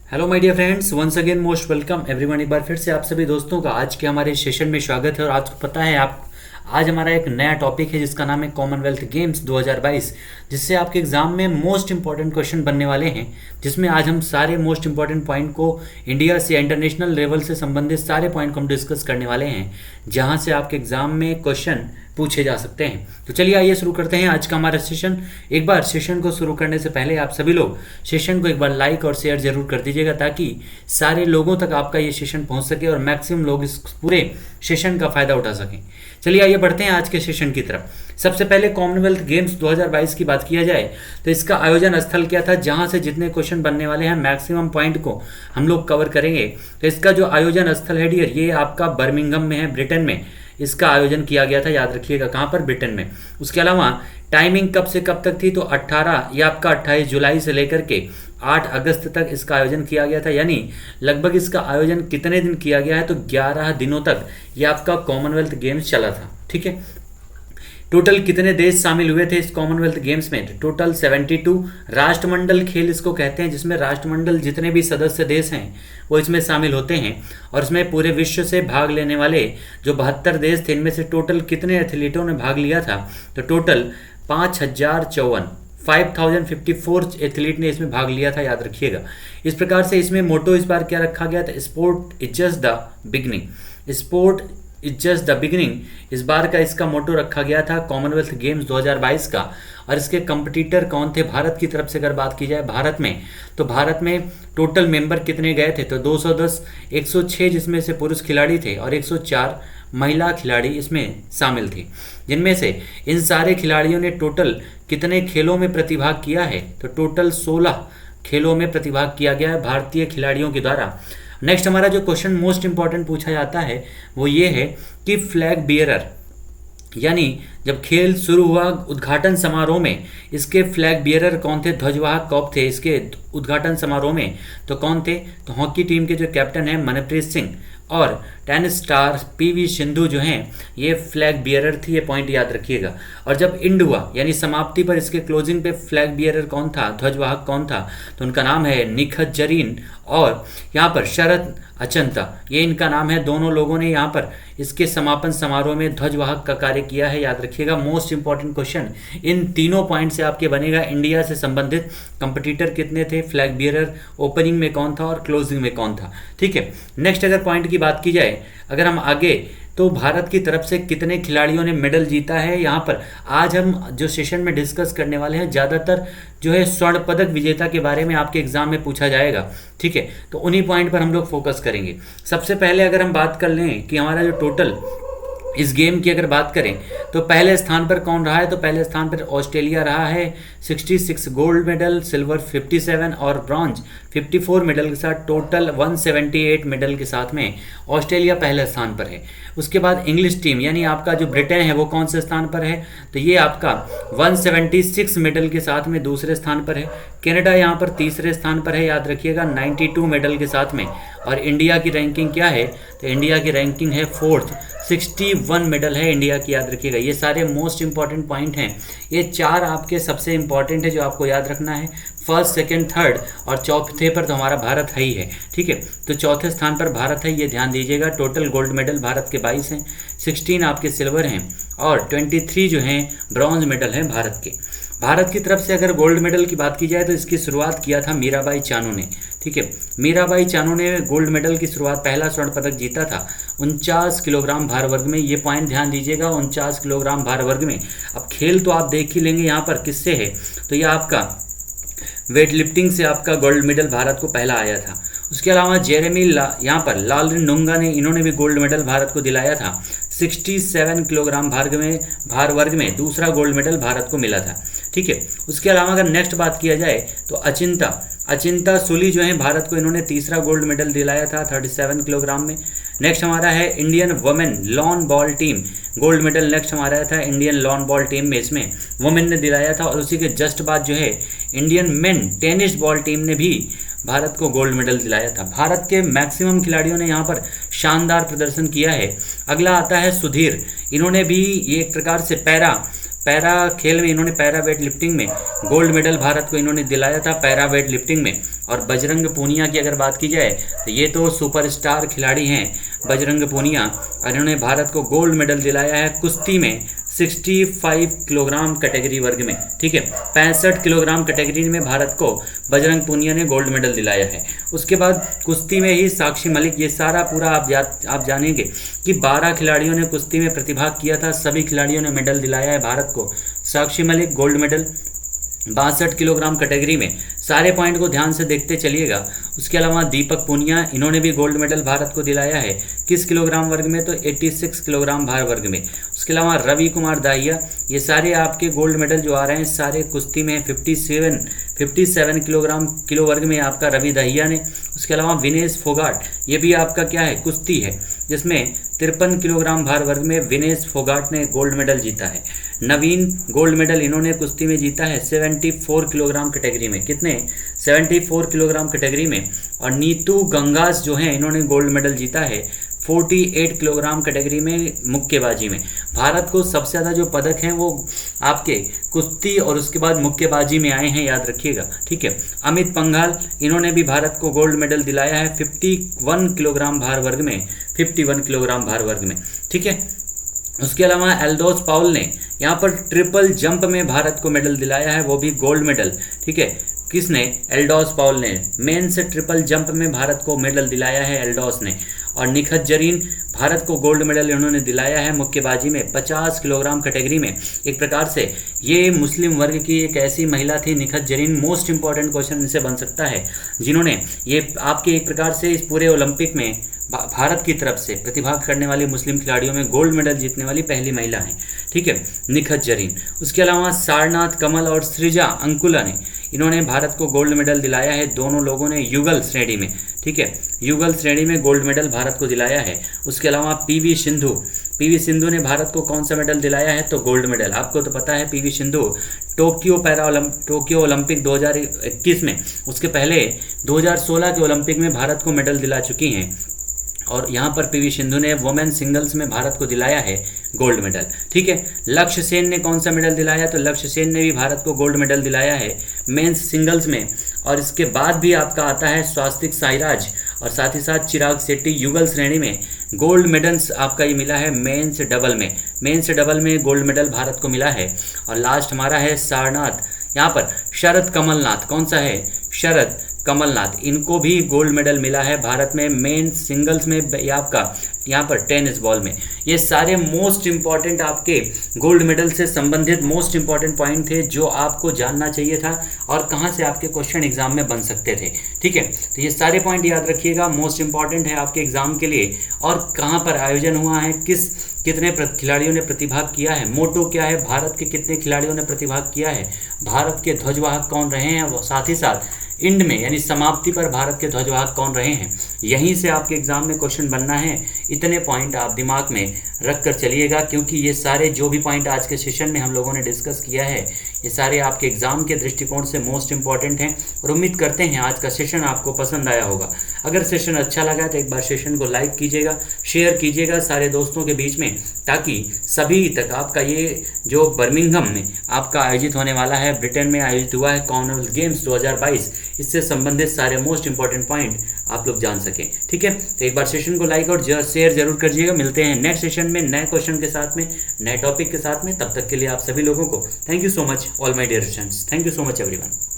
Hello my dear friends, once again most welcome everyone. एक बार फिर से आप सभी दोस्तों का आज के हमारे सेशन में स्वागत है। और आपको पता है आप आज हमारा एक नया टॉपिक है जिसका नाम है कॉमनवेल्थ गेम्स 2022, जिससे आपके एग्जाम में मोस्ट इंपॉर्टेंट क्वेश्चन बनने वाले हैं। जिसमें आज हम सारे मोस्ट इंपॉर्टेंट पॉइंट को इंडिया से इंटरनेशनल लेवल से संबंधित सारे पॉइंट को हम डिस्कस करने वाले हैं, जहां से आपके एग्जाम में क्वेश्चन पूछे जा सकते हैं। तो चलिए आइए शुरू करते हैं आज का हमारा सेशन। एक बार सेशन को शुरू करने से पहले आप सभी लोग सेशन को एक बार लाइक और शेयर जरूर कर दीजिएगा, ताकि सारे लोगों तक आपका ये सेशन पहुंच सके और मैक्सिमम लोग इस पूरे सेशन का फायदा उठा सकें। चलिए आइए बढ़ते हैं आज के सेशन की तरफ। सबसे पहले कॉमनवेल्थ गेम्स 2022 की बात किया जाए तो इसका आयोजन स्थल क्या था, जहां से जितने क्वेश्चन बनने वाले हैं मैक्सिमम पॉइंट को हम लोग कवर करेंगे। तो इसका जो आयोजन स्थल है डियर, ये आपका बर्मिंघम में है, ब्रिटेन में इसका आयोजन किया गया था। याद रखिएगा कहाँ पर, ब्रिटेन में। उसके अलावा टाइमिंग कब से कब तक थी, तो 18 या आपका 28 जुलाई से लेकर के 8 अगस्त तक इसका आयोजन किया गया था। यानी लगभग इसका आयोजन कितने दिन किया गया है, तो 11 दिनों तक ये आपका कॉमनवेल्थ गेम्स चला था। ठीक है, टोटल कितने देश शामिल हुए थे इस कॉमनवेल्थ गेम्स में? टोटल 72 राष्ट्रमंडल खेल इसको कहते हैं, जिसमें राष्ट्रमंडल जितने भी सदस्य देश हैं वो इसमें शामिल होते हैं। और इसमें पूरे विश्व से भाग लेने वाले जो 72 देश थे, इनमें से टोटल कितने एथलीटों ने भाग लिया था, तो टोटल 5054 एथलीट ने इसमें भाग लिया था। याद रखिएगा। इस प्रकार से इसमें मोटो इस बार क्या रखा गया था, sport is just the beginning. Sport is just the beginning इस बार का इसका मोटो रखा गया था कॉमनवेल्थ गेम्स 2022 का। और इसके कंपटीटर कौन थे भारत की तरफ से अगर बात की जाए भारत में, तो भारत में टोटल मेंबर कितने गए थे, तो 210, 106 जिसमें से पुरुष खिलाड़ी थे और 104 महिला खिलाड़ी इसमें शामिल थे। जिनमें से इन सारे खिलाड़ियों ने टोटल कितने खेलों में प्रतिभाग किया है, तो टोटल 16 खेलों में प्रतिभाग किया गया है भारतीय खिलाड़ियों के द्वारा। नेक्स्ट हमारा जो क्वेश्चन मोस्ट इंपॉर्टेंट पूछा जाता है वो ये है कि फ्लैग बियरर, यानी जब खेल शुरू हुआ उद्घाटन समारोह में इसके फ्लैग बियरर कौन थे, ध्वजवाहक कौन थे इसके उद्घाटन समारोह में, तो कौन थे, तो हॉकी टीम के जो कैप्टन हैं मनप्रीत सिंह और टेनिस स्टार पीवी सिंधु जो हैं ये फ्लैग बियरर थी। ये पॉइंट याद रखिएगा। और जब इंड हुआ यानी समाप्ति पर इसके क्लोजिंग पे फ्लैग बियरर कौन था, ध्वजवाहक कौन था, तो उनका नाम है निखत जरीन और यहाँ पर शरद अचंता, ये इनका नाम है। दोनों लोगों ने यहाँ पर इसके समापन समारोह में ध्वजवाहक का कार्य किया है। याद रखिएगा, मोस्ट इंपॉर्टेंट क्वेश्चन इन तीनों पॉइंट से आपके बनेगा। इंडिया से संबंधित कंपटीटर कितने थे, फ्लैग बियरर, ओपनिंग में कौन था और क्लोजिंग में कौन था। ठीक है, नेक्स्ट अगर पॉइंट की बात की जाए, अगर हम आगे, तो भारत की तरफ से कितने खिलाड़ियों ने मेडल जीता है। यहाँ पर आज हम जो सेशन में डिस्कस करने वाले हैं ज़्यादातर जो है स्वर्ण पदक विजेता के बारे में आपके एग्जाम में पूछा जाएगा। ठीक है, तो उन्हीं पॉइंट पर हम लोग फोकस करेंगे। सबसे पहले अगर हम बात कर लें कि हमारा जो टोटल इस गेम की अगर बात करें तो पहले स्थान पर कौन रहा है, तो पहले स्थान पर ऑस्ट्रेलिया रहा है 66 गोल्ड मेडल, सिल्वर 57 और ब्रॉन्ज 54 मेडल के साथ टोटल 178 मेडल के साथ में ऑस्ट्रेलिया पहले स्थान पर है। उसके बाद इंग्लिश टीम यानी आपका जो ब्रिटेन है वो कौन से स्थान पर है, तो ये आपका 176 मेडल के साथ में दूसरे स्थान पर है। कनाडा यहाँ पर तीसरे स्थान पर है, याद रखिएगा 92 मेडल के साथ में। और इंडिया की रैंकिंग क्या है, तो इंडिया की रैंकिंग है 4th, 61 मेडल है इंडिया की। याद रखिएगा, ये सारे मोस्ट इंपॉर्टेंट पॉइंट हैं। ये 4 आपके सबसे इंपॉर्टेंट है जो आपको याद रखना है। फर्स्ट, सेकंड, थर्ड और चौथे पर तो हमारा भारत है ही है। ठीक है, तो चौथे स्थान पर भारत है, ये ध्यान दीजिएगा। टोटल गोल्ड मेडल भारत के 22 हैं, 16 आपके सिल्वर हैं और 23 जो हैं ब्रॉन्ज मेडल हैं भारत के। भारत की तरफ से अगर गोल्ड मेडल की बात की जाए तो इसकी शुरुआत किया था मीराबाई चानू ने। ठीक है, मीराबाई चानू ने गोल्ड मेडल की शुरुआत, पहला स्वर्ण पदक जीता था 49 किलोग्राम भार वर्ग में। ये पॉइंट ध्यान दीजिएगा, 49 किलोग्राम भार वर्ग में। अब खेल तो आप देख ही लेंगे यहाँ पर किससे है, तो यह आपका वेट लिफ्टिंग से आपका गोल्ड मेडल भारत को पहला आया था। उसके अलावा जेरेमी यहाँ पर लालरिनुंगा ने, इन्होंने भी गोल्ड मेडल भारत को दिलाया था। 67 किलोग्राम भार वर्ग में दूसरा गोल्ड मेडल भारत को मिला था। ठीक है, उसके अलावा अगर नेक्स्ट बात किया जाए तो अचिंता सुली जो है भारत को, इन्होंने तीसरा गोल्ड मेडल दिलाया था 37 किलोग्राम में। नेक्स्ट हमारा है Indian women lawn ball team, gold medal next हमारा था इंडियन लॉन बॉल टीम में, इसमें वुमेन ने दिलाया था। और उसी के जस्ट बाद जो है Indian main tennis ball team ने भी भारत को गोल्ड मेडल दिलाया था। भारत के मैक्सिमम खिलाड़ियों ने यहाँ पर शानदार प्रदर्शन किया है। अगला आता है सुधीर, इन्होंने भी ये एक प्रकार से पैरा खेल में इन्होंने पैरा वेट लिफ्टिंग में गोल्ड मेडल भारत को इन्होंने दिलाया था, पैरा वेट लिफ्टिंग में। और बजरंग पूनिया की अगर बात की जाए तो ये तो सुपरस्टार खिलाड़ी हैं बजरंग पूनिया, और इन्होंने भारत को गोल्ड मेडल दिलाया है कुश्ती में 65 किलोग्राम कैटेगरी वर्ग में, ठीक है। 65 किलोग्राम कैटेगरी में भारत को बजरंग पूनिया ने गोल्ड मेडल दिलाया है। उसके बाद कुश्ती में ही साक्षी मलिक, ये सारा पूरा आप जानेंगे कि 12 खिलाड़ियों ने कुश्ती में प्रतिभाग किया था, सभी खिलाड़ियों ने मेडल दिलाया है भारत को। Sakshi Malik gold medal 62 kilogram category में, सारे पॉइंट को ध्यान से देखते चलिएगा। उसके अलावा दीपक पूनिया, इन्होंने भी गोल्ड मेडल भारत को दिलाया है, किस किलोग्राम वर्ग में, तो 86 किलोग्राम भार वर्ग में। उसके अलावा रवि कुमार दाहिया, ये सारे आपके गोल्ड मेडल जो आ रहे हैं सारे कुश्ती में 57 किलोग्राम किलो वर्ग में आपका रवि दाहिया ने। उसके अलावा विनेश फोगाट, ये भी आपका क्या है, कुश्ती है, जिसमें 53 किलोग्राम भार वर्ग में विनेश फोगाट ने गोल्ड मेडल जीता है। नवीन गोल्ड मेडल इन्होंने कुश्ती में जीता है 74 किलोग्राम कैटेगरी में, कितने, 74 किलोग्राम कैटेगरी में। और नीतू गंगास जो हैं इन्होंने गोल्ड मेडल जीता है 48 किलोग्राम कैटेगरी में मुक्केबाजी में। भारत को सबसे ज़्यादा जो पदक हैं वो आपके कुश्ती और उसके बाद मुक्केबाजी में आए हैं, याद रखिएगा, ठीक है। अमित पंघाल, इन्होंने भी भारत को गोल्ड मेडल दिलाया है 51 किलोग्राम भार वर्ग में, 51 किलोग्राम भार वर्ग में, ठीक है। उसके अलावा एल्दोस पाउल ने यहाँ पर ट्रिपल जंप में भारत को मेडल दिलाया है, वो भी गोल्ड मेडल, ठीक है। किसने, एल्दोस पाउल ने मेन से ट्रिपल जंप में भारत को मेडल दिलाया है एल्दोस ने। और निखत जरीन, भारत को गोल्ड मेडल इन्होंने दिलाया है मुक्केबाजी में 50 किलोग्राम कैटेगरी में। एक प्रकार से ये मुस्लिम वर्ग की एक ऐसी महिला थी Nikhat Zareen, most important question इनसे बन सकता है, जिन्होंने ये आपके एक प्रकार से इस पूरे ओलंपिक में भारत की तरफ से प्रतिभाग करने वाली मुस्लिम खिलाड़ियों में गोल्ड मेडल जीतने वाली पहली महिला है, ठीक है, निखत जरीन। उसके अलावा सारनाथ कमल और सृजा अंकुला ने, इन्होंने भारत को गोल्ड मेडल दिलाया है, दोनों लोगों ने युगल श्रेणी में, ठीक है, युगल श्रेणी में गोल्ड मेडल भारत को दिलाया है। उसके अलावा पीवी सिंधु ने भारत को कौन सा मेडल दिलाया है, तो गोल्ड मेडल। आपको तो पता है पीवी सिंधु टोक्यो ओलंपिक 2021 में, उसके पहले 2016 के ओलंपिक में भारत को मेडल दिला चुकी हैं। और यहाँ पर पीवी सिंधु ने वुमेन सिंगल्स में भारत को दिलाया है गोल्ड मेडल, ठीक है। लक्ष्य सेन ने कौन सा मेडल दिलाया, तो लक्ष्य सेन ने भी भारत को गोल्ड मेडल दिलाया है मेंस सिंगल्स में। और इसके बाद भी आपका आता है स्वास्तिक साईराज और साथ ही साथ चिराग शेट्टी, युगल श्रेणी में गोल्ड मेडल्स आपका ये मिला है मेंस डबल में गोल्ड मेडल भारत को मिला है। और लास्ट हमारा है सारनाथ, यहाँ पर शरद कमलनाथ, कौन सा है, शरद कमलनाथ, इनको भी गोल्ड मेडल मिला है भारत में मेन सिंगल्स में, आपका यहाँ पर टेनिस बॉल में। ये सारे मोस्ट इंपॉर्टेंट आपके गोल्ड मेडल से संबंधित मोस्ट इंपॉर्टेंट पॉइंट थे जो आपको जानना चाहिए था और कहाँ से आपके क्वेश्चन एग्जाम में बन सकते थे, ठीक है। तो ये सारे पॉइंट याद रखिएगा, मोस्ट इंपॉर्टेंट है आपके एग्जाम के लिए। और कहाँ पर आयोजन हुआ है, कितने खिलाड़ियों ने प्रतिभाग किया है, मोटो क्या है, भारत के कितने खिलाड़ियों ने प्रतिभाग किया है, भारत के ध्वजवाहक कौन रहे हैं, वो साथ ही साथ इंड में यानी समाप्ति पर भारत के ध्वजवाहक कौन रहे हैं। यहीं से आपके एग्जाम में क्वेश्चन बनना है, इतने पॉइंट आप दिमाग में रख कर चलिएगा, क्योंकि ये सारे जो भी पॉइंट आज के सेशन में हम लोगों ने डिस्कस किया है ये सारे आपके एग्जाम के दृष्टिकोण से मोस्ट इंपॉर्टेंट हैं। और उम्मीद करते हैं आज का सेशन आपको पसंद आया होगा। अगर सेशन अच्छा लगा तो एक बार सेशन को लाइक कीजिएगा, शेयर कीजिएगा सारे दोस्तों के बीच में, ताकि सभी तक आपका ये जो बर्मिंघम में आपका आयोजित होने वाला है, ब्रिटेन में आयोजित हुआ है कॉमनवेल्थ गेम्स 2022, इससे संबंधित सारे मोस्ट इंपॉर्टेंट पॉइंट आप लोग जान सकें, ठीक है। तो एक बार सेशन को लाइक और शेयर जरूर करिएगा। मिलते हैं नेक्स्ट सेशन में नए क्वेश्चन के साथ में, नए टॉपिक के साथ में। तब तक के लिए आप सभी लोगों को thank you so much all my dear students, thank you so much everyone.